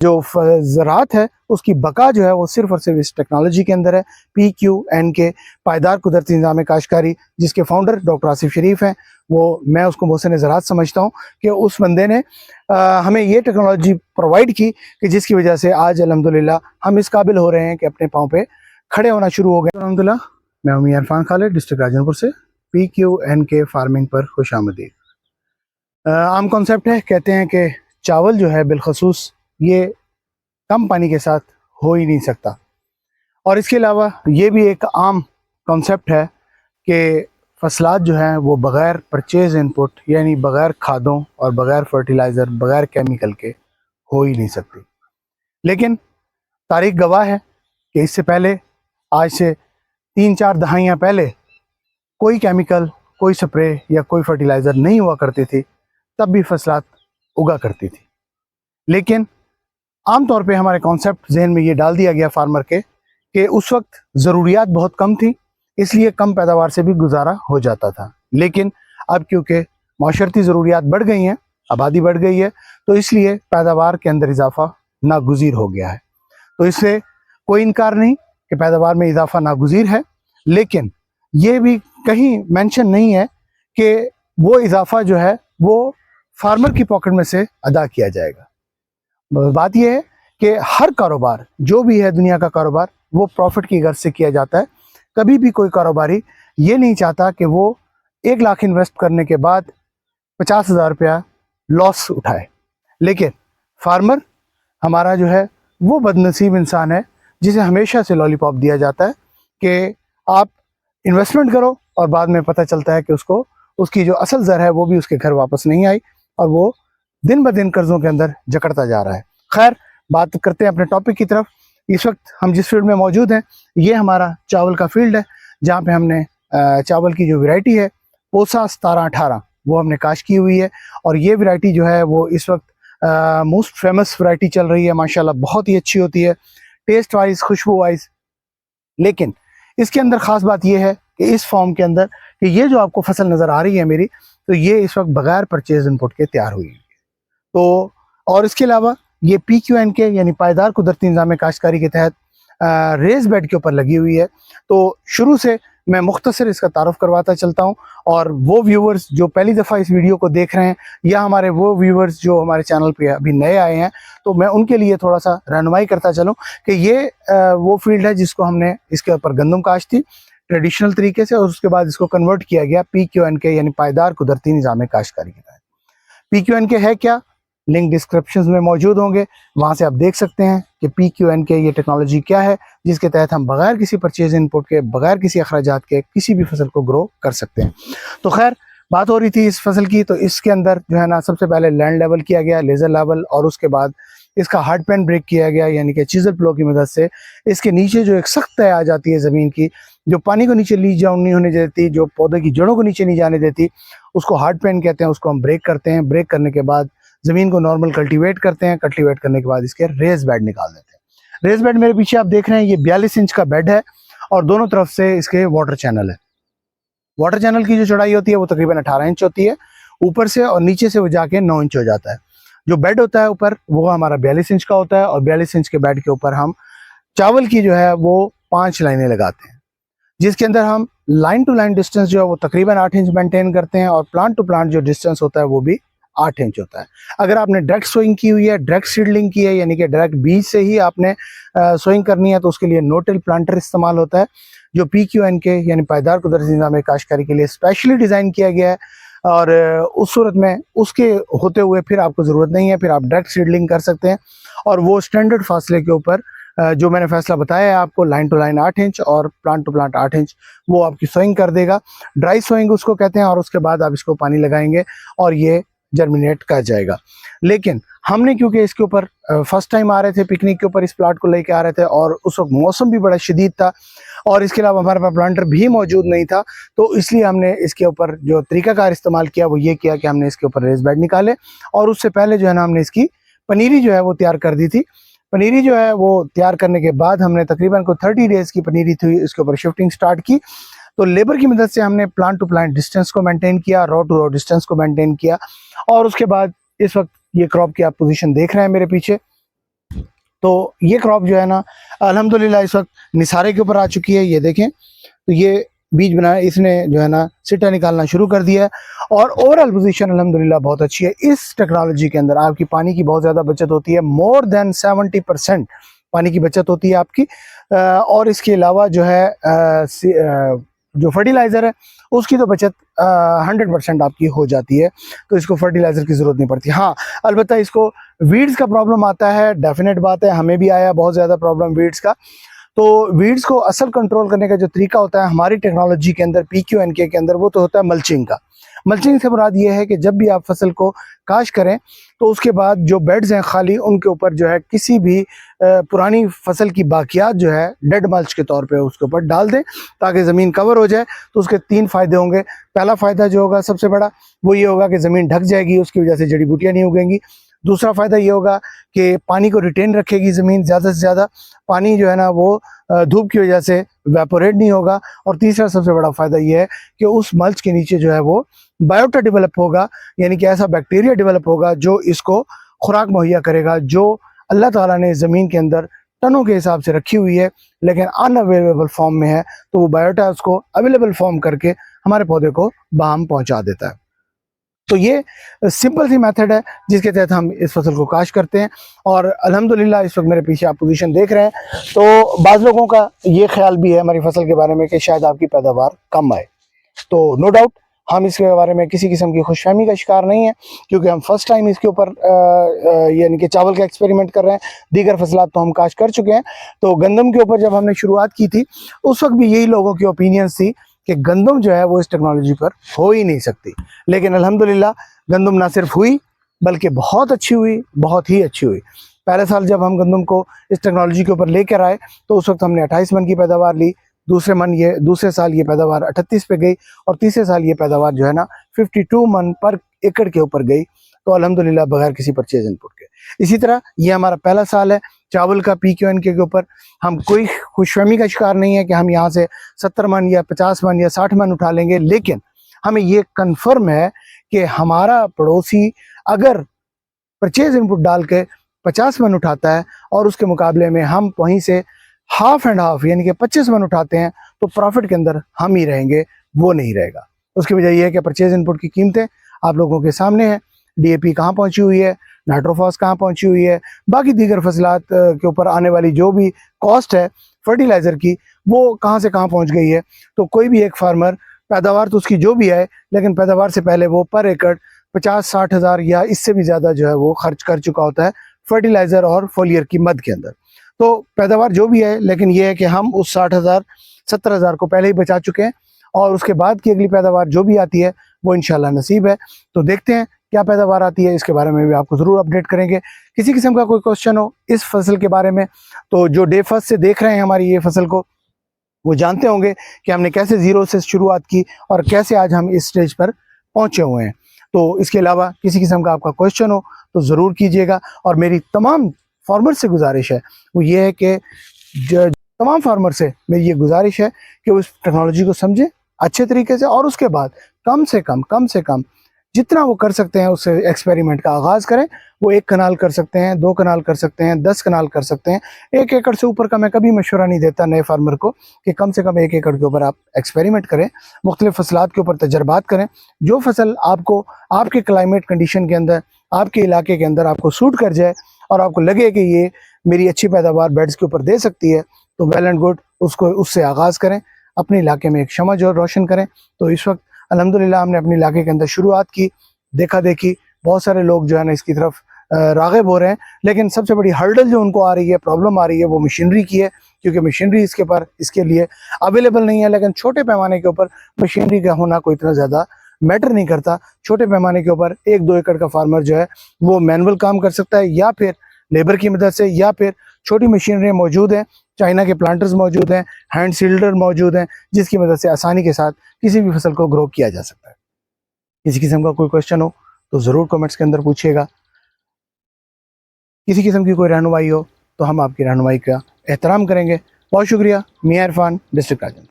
जो ज़राअत है उसकी बका जो है वो सिर्फ़ और सिर्फ इस टेक्नोलॉजी के अंदर है। PQNK पायदार कुदरती निज़ाम काश्तकारी, जिसके फाउंडर डॉक्टर आसिफ शरीफ हैं, वो मैं उसको मोहसिन ज़राअत समझता हूँ कि उस बंदे ने हमें ये टेक्नोलॉजी प्रोवाइड की कि जिसकी वजह से आज अल्हम्दुलिल्लाह हम इस काबिल हो रहे हैं कि अपने पाँव पे खड़े होना शुरू हो गए। अल्हम्दुलिल्लाह, मैं हूं इरफान खालिद, डिस्ट्रिक्ट राजनपुर से। PQNK फार्मिंग पर खुश आमदीद। आम कॉन्सेप्ट है, कहते हैं कि चावल जो है बिलखसूस ये कम पानी के साथ हो ही नहीं सकता। और इसके अलावा ये भी एक आम कॉन्सेप्ट है कि फसलात जो हैं वो बग़ैर परचेज इनपुट यानी बग़ैर खादों और बग़ैर फर्टिलाइज़र, बग़ैर केमिकल के हो ही नहीं सकती। लेकिन तारीख गवाह है कि इससे पहले, आज से 3-4 दहाइयाँ पहले, कोई केमिकल, कोई स्प्रे या कोई फर्टिलाइज़र नहीं हुआ करती थी, तब भी फसलात उगा करती थी। लेकिन आम तौर पे हमारे कॉन्सेप्ट जहन में ये डाल दिया गया फार्मर के कि उस वक्त ज़रूरियात बहुत कम थी, इसलिए कम पैदावार से भी गुजारा हो जाता था। लेकिन अब क्योंकि माशरती ज़रूरियात बढ़ गई हैं, आबादी बढ़ गई है, तो इसलिए पैदावार के अंदर इजाफा नागुज़ीर हो गया है। तो इससे कोई इनकार नहीं कि पैदावार में इजाफा नागुज़ीर है, लेकिन ये भी कहीं मेंशन नहीं है कि वो इजाफा जो है वो फार्मर की पॉकेट में से अदा किया जाएगा। बात यह है कि हर कारोबार जो भी है, दुनिया का कारोबार, वो प्रॉफिट की गर्ज से किया जाता है। कभी भी कोई कारोबारी ये नहीं चाहता कि वो 1 लाख इन्वेस्ट करने के बाद 50,000 रुपया लॉस उठाए। लेकिन फार्मर हमारा जो है वो बदनसीब इंसान है जिसे हमेशा से लॉलीपॉप दिया जाता है कि आप इन्वेस्टमेंट करो और बाद में पता चलता है कि उसको उसकी जो असल ज़र है वो भी उसके घर वापस नहीं आई और वो दिन ब दिन कर्ज़ों के अंदर जकड़ता जा रहा है। खैर, बात करते हैं अपने टॉपिक की तरफ। इस वक्त हम जिस फील्ड में मौजूद हैं, ये हमारा चावल का फील्ड है, जहाँ पे हमने चावल की जो वैरायटी है पोसा 1718 वो हमने काश्त की हुई है। और ये वैरायटी जो है वो इस वक्त मोस्ट फेमस वैरायटी चल रही है। माशाल्लाह बहुत ही अच्छी होती है, टेस्ट वाइज, खुशबू वाइज। लेकिन इसके अंदर ख़ास बात यह है कि इस फॉर्म के अंदर कि ये जो आपको फसल नज़र आ रही है मेरी, तो ये इस वक्त बगैर परचेज इनपुट के तैयार हुई है। तो और इसके अलावा ये PQNK यानी पायदार कुदरती निज़ाम काश्तकारी के तहत रेस बेड के ऊपर लगी हुई है। तो शुरू से मैं मुख्तसर इसका तारुफ करवाता चलता हूँ, और वो व्यूवर्स जो पहली दफ़ा इस वीडियो को देख रहे हैं या हमारे वो व्यूवर्स जो हमारे चैनल पे अभी नए आए हैं, तो मैं उनके लिए थोड़ा सा रहनुमाई करता चलूँ कि ये वो फील्ड है जिसको हमने इसके ऊपर गंदम काश्त थी ट्रेडिशनल तरीके से, और उसके बाद इसको कन्वर्ट किया गया PQNK यानी पायदार कुदरती निज़ाम काश्तकारी के तहत। PQNK है क्या? लिंक डिस्क्रिप्शन में मौजूद होंगे, वहाँ से आप देख सकते हैं कि PQNK ये टेक्नोलॉजी क्या है जिसके तहत हम बगैर किसी परचेज इनपुट के, बगैर किसी अखराजात के किसी भी फसल को ग्रो कर सकते हैं। तो खैर, बात हो रही थी इस फसल की, तो इसके अंदर जो है ना, सबसे पहले लैंड लेवल किया गया, लेज़र लेवल, और उसके बाद इसका हार्ड पैन ब्रेक किया गया, यानी कि चीज़ल प्लो की मदद से इसके नीचे जो एक सख्त तय आ जाती है ज़मीन की, जो पानी को नीचे लीच डाउन नहीं होने देती, जो पौधे की जड़ों को नीचे नहीं जाने देती, उसको हार्ड पैन कहते हैं। उसको हम ब्रेक करते हैं। ब्रेक करने के बाद ज़मीन को नॉर्मल कल्टीवेट करते हैं। कल्टीवेट करने के बाद इसके रेस बेड निकाल देते हैं। रेस बेड मेरे पीछे आप देख रहे हैं, ये 42 इंच का बेड है और दोनों तरफ से इसके वाटर चैनल है। वाटर चैनल की जो चौड़ाई होती है वो तकरीबन 18 इंच होती है ऊपर से, और नीचे से वो जाके 9 इंच हो जाता है। जो बेड होता है ऊपर वो हमारा 42 इंच का होता है, और 42 इंच के बेड के ऊपर हम चावल की जो है वो 5 लाइनें लगाते हैं, जिसके अंदर हम लाइन टू लाइन डिस्टेंस जो है वो तकरीबन 8 इंच मेंटेन करते हैं, और प्लांट टू प्लांट जो डिस्टेंस होता है वो भी 8 इंच होता है। अगर आपने डायरेक्ट सोइंग की हुई है, डायरेक्ट सीडलिंग की है, यानी कि डायरेक्ट बीज से ही आपने सोइंग करनी है, तो उसके लिए नो टिल प्लांटर इस्तेमाल होता है, जो PQNK यानी पायदार कुदरती निज़ाम काश्तकारी के लिए स्पेशली डिज़ाइन किया गया है। और उस सूरत में उसके होते हुए फिर आपको ज़रूरत नहीं है, फिर आप डायरेक्ट सीडलिंग कर सकते हैं। और वो स्टैंडर्ड फासले के ऊपर जो मैंने फैसला बताया है आपको, लाइन टू लाइन 8 इंच और प्लांट टू प्लांट 8 इंच, वो आपकी सोइंग कर देगा। ड्राई सोइंग उसको कहते हैं, और उसके बाद आप इसको पानी लगाएंगे और ये जर्मिनेट कर जाएगा। लेकिन हमने क्योंकि इसके ऊपर फर्स्ट टाइम आ रहे थे, पिकनिक के ऊपर इस प्लाट को लेके आ रहे थे, और उस वक्त मौसम भी बड़ा शदीद था, और इसके अलावा हमारे पास प्लांटर भी मौजूद नहीं था, तो इसलिए हमने इसके ऊपर जो तरीकाकार इस्तेमाल किया वो ये किया कि हमने इसके ऊपर रेस बेड निकाले, और उससे पहले जो है ना हमने इसकी पनीरी जो है वो तैयार कर दी थी। पनीरी जो है वो तैयार करने के बाद हमने तकरीबन को 30 डेज़ की पनीरी थी, इसके ऊपर शिफ्टिंग स्टार्ट की। तो लेबर की मदद से हमने प्लांट टू प्लांट डिस्टेंस को मेंटेन किया, रो टू रो डिस्टेंस को मेंटेन किया, और उसके बाद इस वक्त ये क्रॉप की आप पोजीशन देख रहे हैं मेरे पीछे, तो ये क्रॉप जो है ना अल्हम्दुलिल्लाह इस वक्त निसारे के ऊपर आ चुकी है। ये देखें, तो ये बीज बनाया, इसने जो है ना सिट्टा निकालना शुरू कर दिया है और ओवरऑल पोजीशन अल्हम्दुलिल्लाह बहुत अच्छी है। इस टेक्नोलॉजी के अंदर आपकी पानी की बहुत ज़्यादा बचत होती है, मोर देन 70% पानी की बचत होती है आपकी। और इसके अलावा जो है जो फर्टिलाइज़र है उसकी तो बचत 100% आपकी हो जाती है, तो इसको फर्टिलाइज़र की ज़रूरत नहीं पड़ती। हाँ, अलबत्ता इसको वीड्स का प्रॉब्लम आता है, डेफिनेट बात है, हमें भी आया बहुत ज़्यादा प्रॉब्लम वीड्स का। तो वीड्स को असल कंट्रोल करने का जो तरीका होता है हमारी टेक्नोलॉजी के अंदर, PQNK के अंदर, वो तो होता है मल्चिंग का। मल्चिंग से मुराद ये है कि जब भी आप फसल को काश करें तो उसके बाद जो बेड्स हैं खाली, उनके ऊपर जो है किसी भी पुरानी फसल की बाकियात जो है डेड मल्च के तौर पे उसके ऊपर डाल दें ताकि ज़मीन कवर हो जाए। तो उसके 3 फ़ायदे होंगे। पहला फ़ायदा जो होगा सबसे बड़ा वो ये होगा कि ज़मीन ढक जाएगी, उसकी वजह से जड़ी बूटियाँ नहीं उगेंगी। दूसरा फ़ायदा ये होगा कि पानी को रिटेन रखेगी ज़मीन, ज़्यादा से ज़्यादा पानी जो है ना वो धूप की वजह से वेपोरेट नहीं होगा। और तीसरा सबसे बड़ा फ़ायदा ये है कि उस मल्च के नीचे जो है वो बायोटा डेवलप होगा, यानी कि ऐसा बैक्टीरिया डेवलप होगा जो इसको खुराक मुहैया करेगा, जो अल्लाह ताला ने ज़मीन के अंदर टनों के हिसाब से रखी हुई है लेकिन अनअवेलेबल फॉर्म में है, तो वो बायोटा उसको अवेलेबल फॉर्म करके हमारे पौधे को बाहम पहुँचा देता है। तो ये सिंपल सी मेथड है जिसके तहत हम इस फसल को काश करते हैं। और अल्हम्दुलिल्लाह इस वक्त मेरे पीछे आप पोजीशन देख रहे हैं, तो बाज़ लोगों का ये ख्याल भी है हमारी फसल के बारे में कि शायद आपकी पैदावार कम आए। तो नो डाउट हम इसके बारे में किसी किस्म की खुशफहमी का शिकार नहीं है, क्योंकि हम फर्स्ट टाइम इसके ऊपर यानी कि चावल का एक्सपेरिमेंट कर रहे हैं। दीगर फसलात तो हम काश कर चुके हैं। तो गंदम के ऊपर जब हमने शुरुआत की थी उस वक्त भी यही लोगों की ओपिनियंस थी कि गंदम जो है वो इस टेक्नोलॉजी पर हो ही नहीं सकती, लेकिन अल्हम्दुलिल्लाह गंदम ना सिर्फ हुई बल्कि बहुत अच्छी हुई, बहुत ही अच्छी हुई। पहले साल जब हम गंदम को इस टेक्नोलॉजी के ऊपर लेकर आए तो उस वक्त हमने 28 मन की पैदावार ली। दूसरे साल ये पैदावार 38 पे गई और तीसरे साल ये पैदावार जो है ना 52 मन पर एकड़ के ऊपर गई। तो अल्हम्दुलिल्लाह बगैर किसी परचेज इनपुट के। इसी तरह ये हमारा पहला साल है चावल का PQNK के ऊपर। हम कोई खुशफहमी का शिकार नहीं है कि हम यहाँ से 70 मन या 50 मन या 60 मन उठा लेंगे, लेकिन हमें ये कन्फर्म है कि हमारा पड़ोसी अगर परचेज इनपुट डाल के 50 मन उठाता है और उसके मुकाबले में हम वहीं से हाफ एंड हाफ यानी कि 25 मन उठाते हैं, तो प्रॉफिट के अंदर हम ही रहेंगे, वो नहीं रहेगा। उसकी वजह यह है कि परचेज इनपुट की कीमतें आप लोगों के सामने हैं। DAP कहाँ पहुंची हुई है, नाइट्रोफॉस कहाँ पहुंची हुई है, बाकी दीगर फसलात के ऊपर आने वाली जो भी कॉस्ट है फर्टिलाइज़र की, वो कहाँ से कहाँ पहुंच गई है। तो कोई भी एक फार्मर पैदावार तो उसकी जो भी है, लेकिन पैदावार से पहले वो पर एकड़ 50-60 हज़ार या इससे भी ज़्यादा जो है वो खर्च कर चुका होता है फर्टिलाइज़र और फोलियर की मद के अंदर। तो पैदावार जो भी है, लेकिन ये है कि हम उस 60,000 70,000 को पहले ही बचा चुके हैं और उसके बाद की अगली पैदावार जो भी आती है वो इंशाल्लाह नसीब है। तो देखते हैं क्या पैदावार आती है, इसके बारे में भी आपको ज़रूर अपडेट करेंगे। किसी किस्म का कोई क्वेश्चन हो इस फसल के बारे में, तो जो डे फर्स्ट से देख रहे हैं हमारी ये फसल को, वो जानते होंगे कि हमने कैसे ज़ीरो से शुरुआत की और कैसे आज हम इस स्टेज पर पहुँचे हुए हैं। तो इसके अलावा किसी किस्म का आपका क्वेश्चन हो तो ज़रूर कीजिएगा। और मेरी तमाम फार्मर से गुजारिश है वो ये है कि तमाम फार्मर से मेरी ये गुजारिश है कि वो इस टेक्नोलॉजी को समझें अच्छे तरीके से और उसके बाद कम से कम जितना वो कर सकते हैं उससे एक्सपेरिमेंट का आगाज़ करें। वो 1 कनाल कर सकते हैं, 2 कनाल कर सकते हैं, 10 कनाल कर सकते हैं। 1 एकड़ से ऊपर का मैं कभी मशवरा नहीं देता नए फार्मर को कि कम से कम 1 एकड़ के ऊपर आप एक्सपेरिमेंट करें, मुख्तलिफ फसलात के ऊपर तजर्बात करें। जो फसल आपको आपके क्लाइमेट कंडीशन के अंदर, आपके इलाके के अंदर आपको सूट कर जाए और आपको लगे कि ये मेरी अच्छी पैदावार बेड्स के ऊपर दे सकती है, तो वेल एंड गुड, उसको उससे आगाज़ करें, अपने इलाके में एक शमअ जो रोशन करें। तो इस वक्त अल्हम्दुलिल्लाह हमने अपने इलाके के अंदर शुरुआत की, देखा देखी बहुत सारे लोग जो है ना इसकी तरफ राग़िब हो रहे हैं, लेकिन सबसे बड़ी हर्डल जो उनको आ रही है, प्रॉब्लम आ रही है, वो मशीनरी की है, क्योंकि मशीनरी इसके लिए अवेलेबल नहीं है। लेकिन छोटे पैमाने के ऊपर मशीनरी का होना कोई इतना ज़्यादा मैटर नहीं करता। छोटे पैमाने के ऊपर 1-2 एकड़ का फार्मर जो है वो मैनुअल काम कर सकता है, या फिर लेबर की मदद से, या फिर छोटी मशीनरी मौजूद हैं, चाइना के प्लांटर्स मौजूद हैं, हैंड सील्डर मौजूद हैं, जिसकी मदद से आसानी के साथ किसी भी फसल को ग्रो किया जा सकता है। किसी किस्म का कोई क्वेश्चन हो तो ज़रूर कमेंट्स के अंदर पूछिएगा। किसी किस्म की कोई रहनुमाई हो तो हम आपकी रहनुमाई का एहतराम करेंगे। बहुत शुक्रिया। मियां इरफान, डिस्ट्रिक्ट राजन।